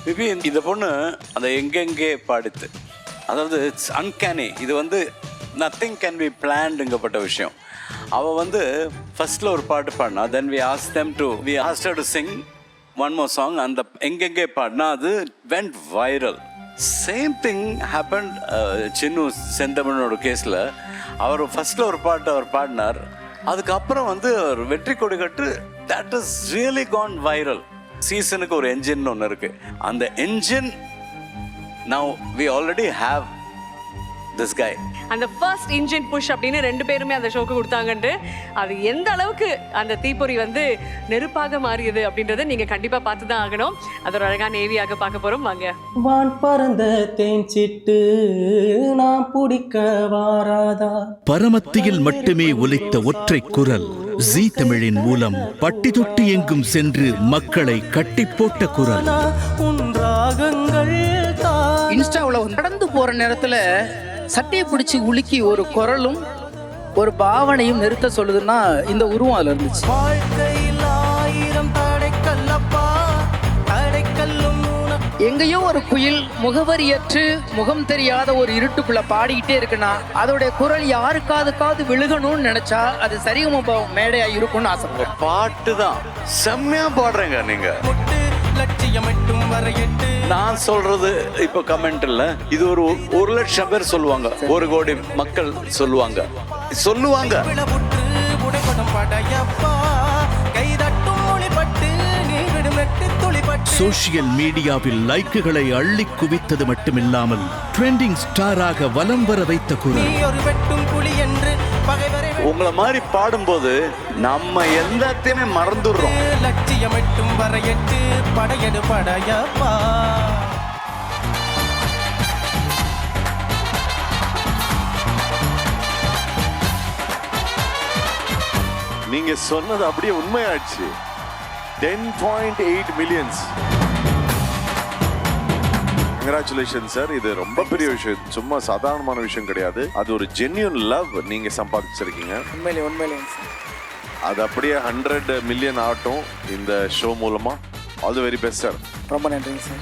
விபின், இந்த பொண்ணு அந்த எங்கெங்கே பாடித்து, அதாவது இட்ஸ் அன்கேனி. இது வந்து நத்திங் கேன் பி பிளான்டுங்கப்பட்ட விஷயம். அவள் வந்து ஃபர்ஸ்டில் ஒரு பாட்டு பாடினா, then we asked her to sing one more song. அந்த எங்கெங்கே பாடினா அது went viral. Same thing happen Chinnu செந்தமிழனோட கேஸில். அவர் ஃபர்ஸ்டில் ஒரு பாட்டு அவர் பாடினார், அதுக்கப்புறம் வந்து அவர் வெற்றி கொடி கட்டு that is really gone viral. சீசனுக்கு ஒரு என்ஜின் ஒன்று இருக்குது. அந்த engine now we already have this guy. அந்த ஃபர்ஸ்ட் இன்ஜின் புஷ் அப்படின்னு 2 பேருமே அந்த ஷோக்கு கொடுத்தாங்கன்ட்டு அது எந்த அளவுக்கு அந்த தீப்பொறி வந்து நெருப்பாக மாறியது அப்படின்றத நீங்க கண்டிப்பா பார்த்து தான் ஆகணும். அது ஒரு அழகான ஏவியாக பார்க்க போறோம். வாங்க. வான் பறந்த தேன் சிட்டு நான் பிடிக்க வாராதா. பரமத்தியில் மட்டுமே ஒலித்த ஒற்றை குரல் ஜீ தமிழின் மூலம் பட்டி தொட்டி எங்கும் சென்று மக்களை கட்டி போட்ட குரல். இன்ஸ்டாவில் நடந்து போற நேரத்துல சட்டையை பிடிச்சி உலுக்கி ஒரு குரலும் ஒரு பாவனையும் நிறுத்த சொல்லுதுன்னா இந்த உருவம் அதுல இருந்துச்சு. எங்கேயோ ஒரு குயில் முகவரியற்று முகம் தெரியாத ஒரு இருட்டுக்குள்ள பாடிக்கிட்டே இருக்குன்னா அதோடைய குரல் யாருக்காதுக்காவது விழுகணும்னு நினைச்சா அது சரிகம மேடையா இருக்கும்னு ஆசைப்படுறேன். பாட்டு தான் செம்மையா பாடுறேங்க நீங்க. நான் சொல்றது இப்ப கமெண்ட் இல்ல, இது ஒரு 1 லட்சம் பேர் சொல்லுவாங்க, 1 கோடி மக்கள் சொல்லுவாங்க. சோசியல் மீடியாவில் லைக்குகளை அள்ளி குவித்தது மட்டுமில்லாமல் ட்ரெண்டிங் ஸ்டாராக வலம் வர வைத்த குரல். உங்களை மாதிரி பாடும்போது நம்ம எல்லாத்தையுமே மறந்துடுறோம். நீங்க சொன்னது அப்படியே உண்மையாச்சு. 10.8 மில்லியன்ஸ். Congratulation sir. இது ரொம்ப பெரிய விஷயம், சும்மா சாதாரணமான விஷயம் கிடையாது. அது ஒரு ஜென்யூன் லவ் நீங்க சம்பாதிச்சிருக்கீங்க. உண்மையிலே அது அப்படியே 100 மில்லியன் ஆகட்டும் இந்த ஷோ மூலமா. All the very best sir. ரொம்ப நன்றிங்க சார்.